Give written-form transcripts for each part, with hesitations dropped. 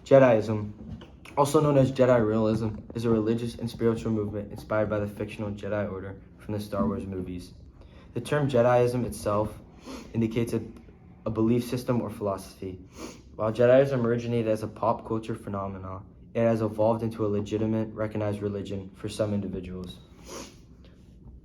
Jediism, also known as Jedi realism, is a religious and spiritual movement inspired by the fictional Jedi Order from the Star Wars movies. The term Jediism itself indicates a belief system or philosophy. While Jediism originated as a pop culture phenomenon, it has evolved into a legitimate, recognized religion for some individuals.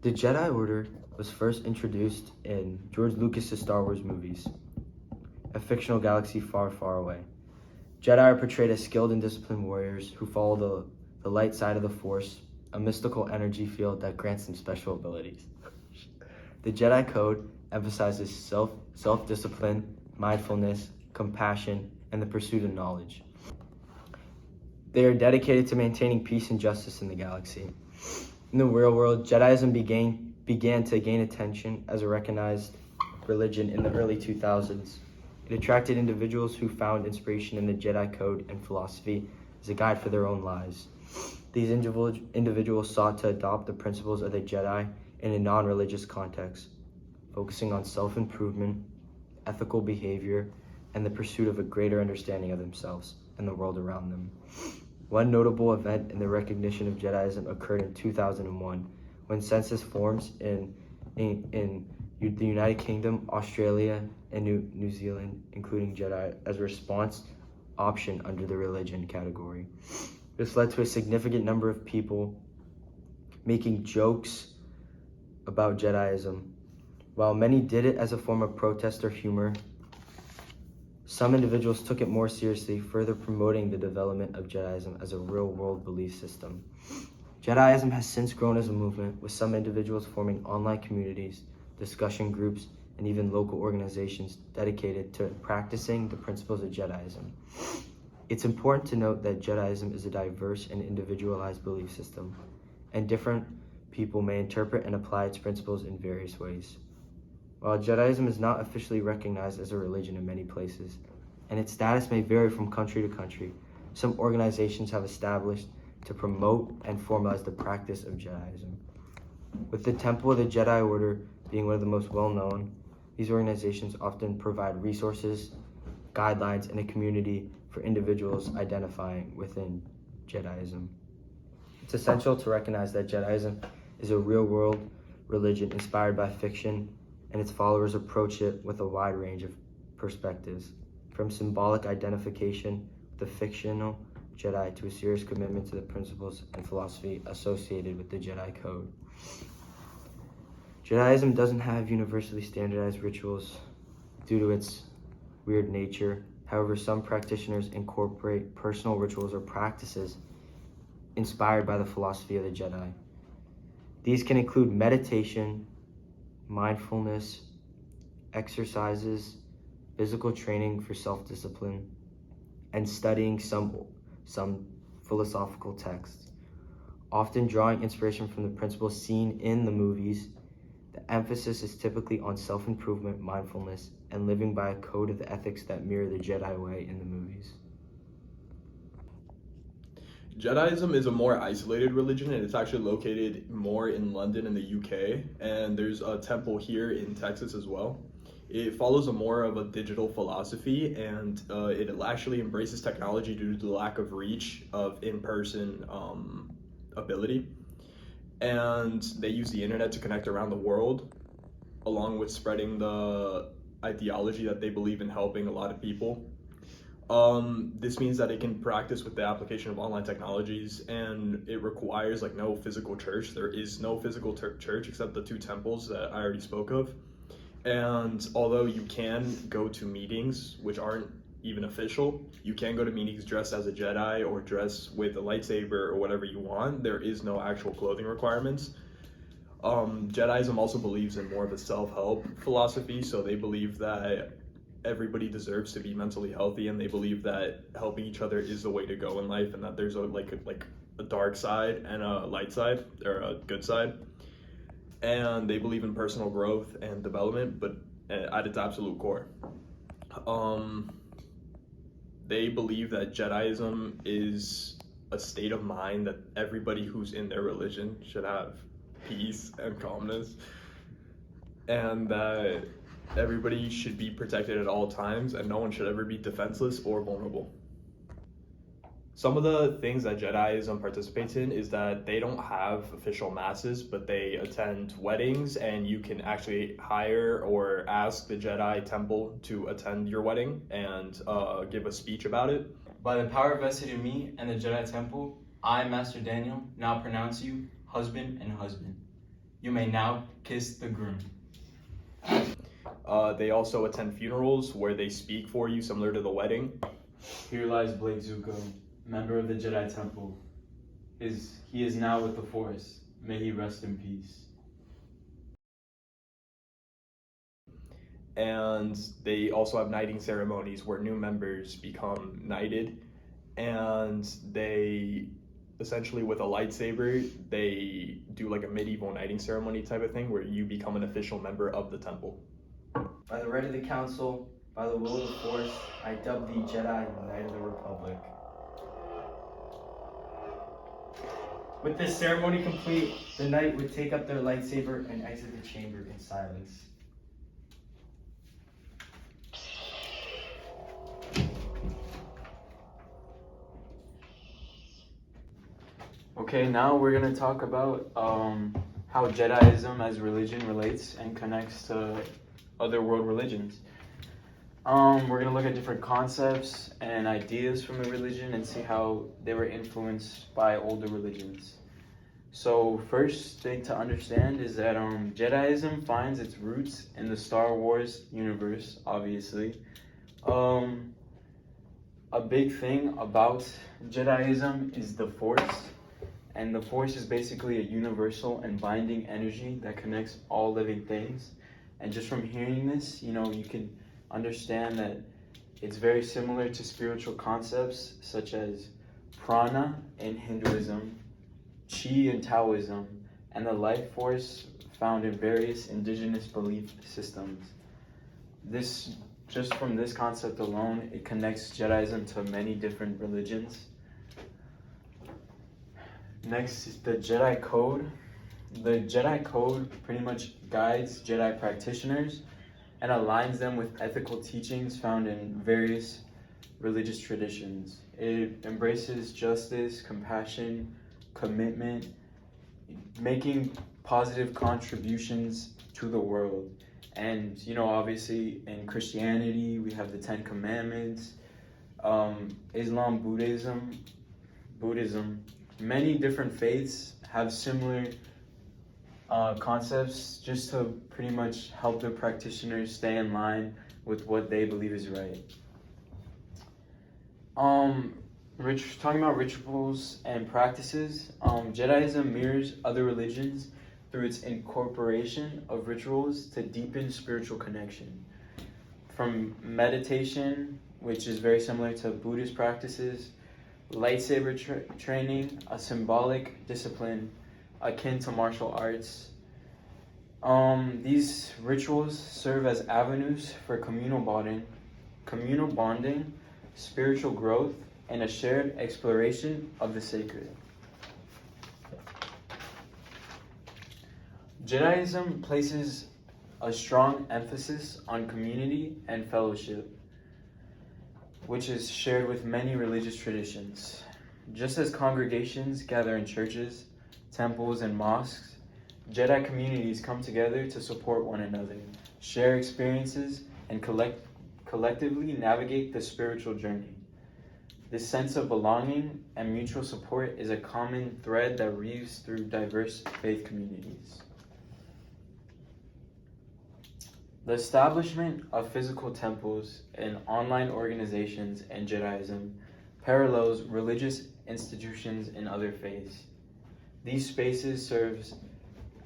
The Jedi Order was first introduced in George Lucas's Star Wars movies, a fictional galaxy far, far away. Jedi are portrayed as skilled and disciplined warriors who follow the light side of the Force, a mystical energy field that grants them special abilities. The Jedi Code emphasizes self-discipline, mindfulness, compassion, and the pursuit of knowledge. They are dedicated to maintaining peace and justice in the galaxy. In the real world, Jediism began to gain attention as a recognized religion in the early 2000s. It attracted individuals who found inspiration in the Jedi Code and philosophy as a guide for their own lives. These individuals sought to adopt the principles of the Jedi in a non-religious context, focusing on self-improvement, ethical behavior, and the pursuit of a greater understanding of themselves and the world around them. One notable event in the recognition of Jediism occurred in 2001, when census forms in the United Kingdom, Australia, and New Zealand, including Jedi, as a response option under the religion category. This led to a significant number of people making jokes about Jediism. While many did it as a form of protest or humor, some individuals took it more seriously, further promoting the development of Jediism as a real-world belief system. Jediism has since grown as a movement, with some individuals forming online communities, discussion groups, and even local organizations dedicated to practicing the principles of Jediism. It's important to note that Jediism is a diverse and individualized belief system, and different people may interpret and apply its principles in various ways. While Jediism is not officially recognized as a religion in many places, and its status may vary from country to country, some organizations have established to promote and formalize the practice of Jediism. With the Temple of the Jedi Order being one of the most well-known, these organizations often provide resources, guidelines, and a community for individuals identifying within Jediism. It's essential to recognize that Jediism is a real-world religion inspired by fiction, and its followers approach it with a wide range of perspectives, from symbolic identification with the fictional Jedi to a serious commitment to the principles and philosophy associated with the Jedi Code. Jediism doesn't have universally standardized rituals due to its weird nature. However, some practitioners incorporate personal rituals or practices inspired by the philosophy of the Jedi. These can include meditation, mindfulness, exercises, physical training for self-discipline, and studying some philosophical texts. Often drawing inspiration from the principles seen in the movies, the emphasis is typically on self-improvement, mindfulness, and living by a code of ethics that mirror the Jedi way in the movies. Jediism is a more isolated religion, and it's actually located more in London in the UK, and there's a temple here in Texas as well. It follows a more of a digital philosophy, and it actually embraces technology due to the lack of reach of in-person ability. And they use the internet to connect around the world, along with spreading the ideology that they believe in helping a lot of people. This means that it can practice with the application of online technologies, and it requires no physical church. There is no physical church except the two temples that I already spoke of. And although you can go to meetings, which aren't even official, you can go to meetings dressed as a Jedi or dress with a lightsaber or whatever you want. There is no actual clothing requirements. Jediism also believes in more of a self-help philosophy, so they believe that everybody deserves to be mentally healthy, and they believe that helping each other is the way to go in life, and that there's a dark side and a light side, or a good side. And they believe in personal growth and development, but at its absolute core. They believe that Jediism is a state of mind that everybody who's in their religion should have peace and calmness, and that everybody should be protected at all times, and no one should ever be defenseless or vulnerable. Some of the things that Jediism participates in is that they don't have official masses, but they attend weddings, and you can actually hire or ask the Jedi Temple to attend your wedding and give a speech about it. By the power vested in me and the Jedi Temple, I, Master Daniel, now pronounce you husband and husband. You may now kiss the groom. They also attend funerals where they speak for you, similar to the wedding. Here lies Blake Zuko, member of the Jedi Temple. He is now with the Force. May he rest in peace. And they also have knighting ceremonies where new members become knighted, and they essentially, with a lightsaber, they do like a medieval knighting ceremony type of thing where you become an official member of the temple. By the right of the Council, by the will of the Force, I dub thee Jedi Knight of the Republic. With this ceremony complete, the knight would take up their lightsaber and exit the chamber in silence. Okay, now we're going to talk about how Jediism as religion relates and connects to other world religions. We're going to look at different concepts and ideas from the religion and see how they were influenced by older religions. So first thing to understand is that Jediism finds its roots in the Star Wars universe, obviously. A big thing about Jediism is the Force. And the Force is basically a universal and binding energy that connects all living things. And just from hearing this, you can understand that it's very similar to spiritual concepts such as prana in Hinduism, chi in Taoism, and the life force found in various indigenous belief systems. Just from this concept alone, it connects Jediism to many different religions. Next is the Jedi Code. The Jedi Code pretty much guides Jedi practitioners and aligns them with ethical teachings found in various religious traditions. It embraces justice, compassion, commitment, making positive contributions to the world. And, obviously in Christianity, we have the Ten Commandments, Islam, Buddhism. Many different faiths have similar concepts just to pretty much help their practitioners stay in line with what they believe is right. Talking about rituals and practices, Jediism mirrors other religions through its incorporation of rituals to deepen spiritual connection. From meditation, which is very similar to Buddhist practices, lightsaber training, a symbolic discipline akin to martial arts. These rituals serve as avenues for communal bonding, spiritual growth, and a shared exploration of the sacred. Jediism places a strong emphasis on community and fellowship, which is shared with many religious traditions. Just as congregations gather in churches, temples, and mosques, Jedi communities come together to support one another, share experiences, and collectively navigate the spiritual journey. This sense of belonging and mutual support is a common thread that weaves through diverse faith communities. The establishment of physical temples and online organizations in Jediism parallels religious institutions in other faiths. These spaces serve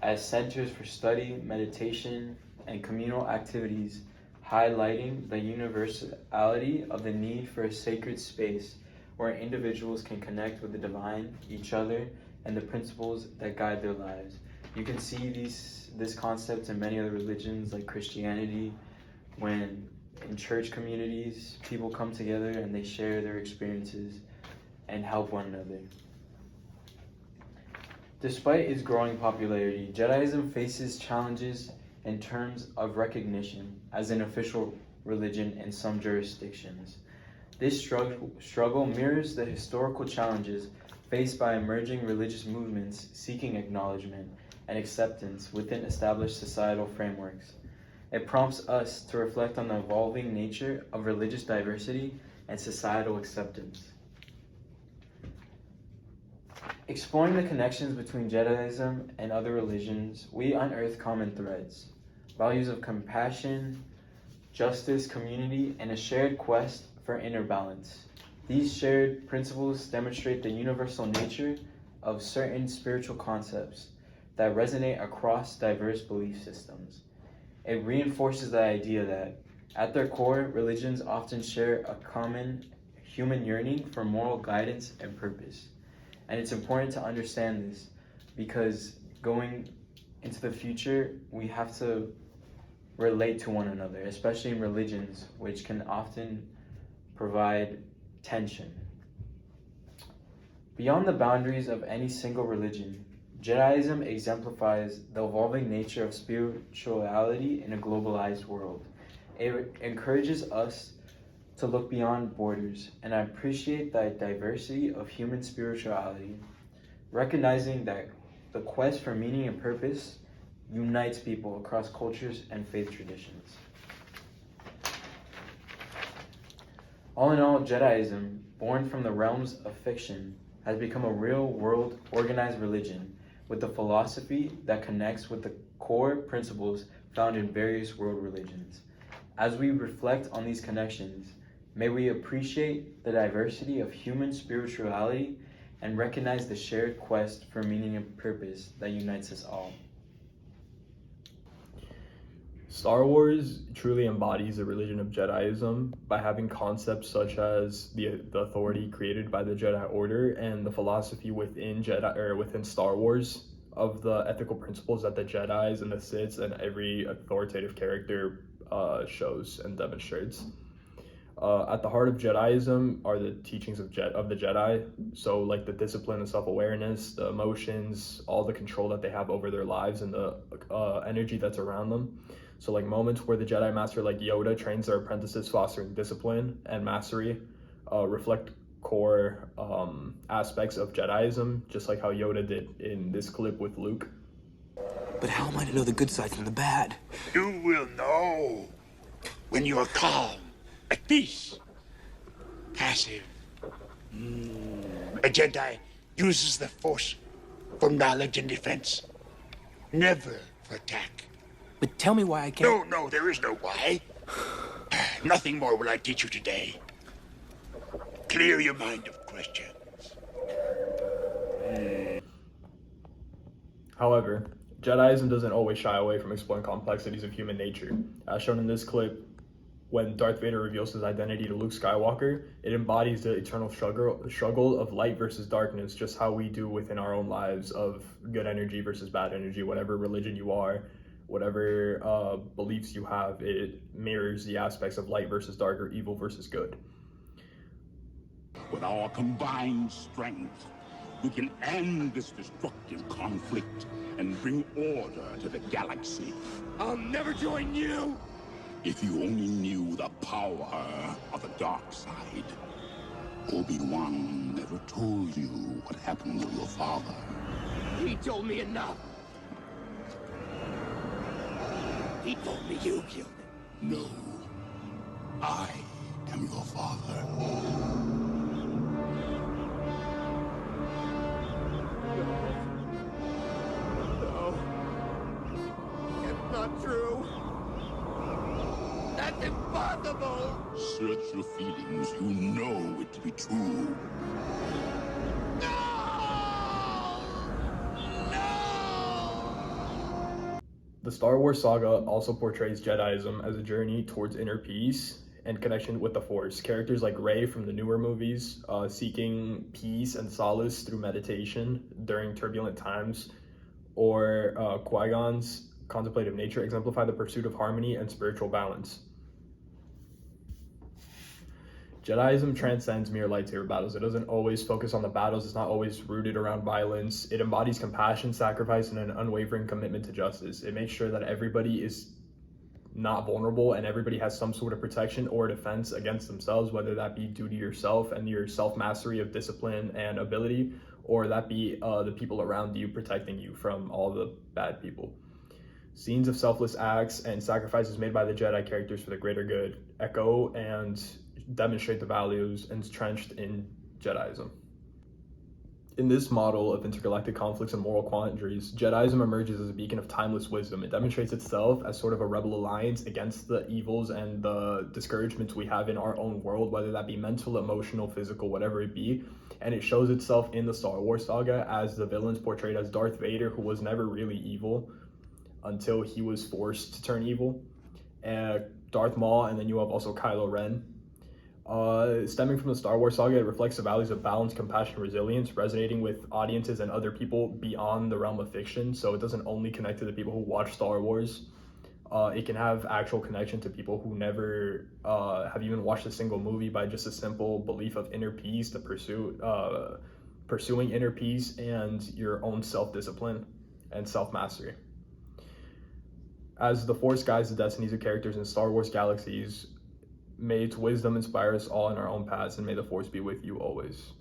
as centers for study, meditation, and communal activities, highlighting the universality of the need for a sacred space where individuals can connect with the divine, each other, and the principles that guide their lives. You can see this concept in many other religions like Christianity, when in church communities people come together and they share their experiences and help one another. Despite its growing popularity, Jediism faces challenges in terms of recognition as an official religion in some jurisdictions. This struggle mirrors the historical challenges faced by emerging religious movements seeking acknowledgement and acceptance within established societal frameworks. It prompts us to reflect on the evolving nature of religious diversity and societal acceptance. Exploring the connections between Jediism and other religions, we unearth common threads, values of compassion, justice, community, and a shared quest for inner balance. These shared principles demonstrate the universal nature of certain spiritual concepts that resonate across diverse belief systems. It reinforces the idea that, at their core, religions often share a common human yearning for moral guidance and purpose. And it's important to understand this because going into the future, we have to relate to one another, especially in religions, which can often provide tension. Beyond the boundaries of any single religion, Jediism exemplifies the evolving nature of spirituality in a globalized world. It encourages us to look beyond borders and appreciate the diversity of human spirituality, recognizing that the quest for meaning and purpose unites people across cultures and faith traditions. All in all, Jediism, born from the realms of fiction, has become a real-world organized religion with a philosophy that connects with the core principles found in various world religions. As we reflect on these connections, may we appreciate the diversity of human spirituality and recognize the shared quest for meaning and purpose that unites us all. Star Wars truly embodies the religion of Jediism by having concepts such as the authority created by the Jedi Order and the philosophy within within Star Wars of the ethical principles that the Jedis and the Siths and every authoritative character shows and demonstrates. At the heart of Jediism are the teachings of the Jedi, so like the discipline and self-awareness, the emotions, all the control that they have over their lives and the energy that's around them. So like moments where the Jedi Master like Yoda trains their apprentices fostering discipline and mastery reflect core aspects of Jediism, just like how Yoda did in this clip with Luke. But how am I to know the good side from the bad? You will know when you are calm, at peace, passive. A Jedi uses the Force for knowledge and defense, never for attack. But tell me why I can't... No, there is no why. Nothing more will I teach you today. Clear your mind of questions. However, Jediism doesn't always shy away from exploring complexities of human nature. As shown in this clip, when Darth Vader reveals his identity to Luke Skywalker, it embodies the eternal struggle of light versus darkness, just how we do within our own lives of good energy versus bad energy, whatever religion you are. Whatever beliefs you have, it mirrors the aspects of light versus dark or evil versus good. With our combined strength, we can end this destructive conflict and bring order to the galaxy. I'll never join you! If you only knew the power of the dark side. Obi-Wan never told you what happened to your father. He told me enough. He told me you killed him. No. I am your father. No. It's not true. That's impossible! Search your feelings. You know it to be true. The Star Wars saga also portrays Jediism as a journey towards inner peace and connection with the Force. Characters like Rey from the newer movies, seeking peace and solace through meditation during turbulent times, or Qui-Gon's contemplative nature exemplify the pursuit of harmony and spiritual balance. Jediism transcends mere lightsaber battles. It doesn't always focus on the battles. It's not always rooted around violence. It embodies compassion, sacrifice, and an unwavering commitment to justice. It makes sure that everybody is not vulnerable, and everybody has some sort of protection or defense against themselves, whether that be due to yourself and your self-mastery of discipline and ability, or that be the people around you protecting you from all the bad people. Scenes of selfless acts and sacrifices made by the Jedi characters for the greater good echo and demonstrate the values entrenched in Jediism. In this model of intergalactic conflicts and moral quandaries, Jediism emerges as a beacon of timeless wisdom. It demonstrates itself as sort of a rebel alliance against the evils and the discouragements we have in our own world, whether that be mental, emotional, physical, whatever it be. And it shows itself in the Star Wars saga as the villains portrayed as Darth Vader, who was never really evil until he was forced to turn evil, and Darth Maul, and then you have also Kylo Ren. Stemming from the Star Wars saga, it reflects the values of balance, compassion, and resilience, resonating with audiences and other people beyond the realm of fiction. So it doesn't only connect to the people who watch Star Wars. It can have actual connection to people who never have even watched a single movie, by just a simple belief of inner peace, the pursuing inner peace and your own self-discipline and self-mastery. As the Force guides the destinies of characters in Star Wars galaxies, may its wisdom inspire us all in our own paths, and may the Force be with you always.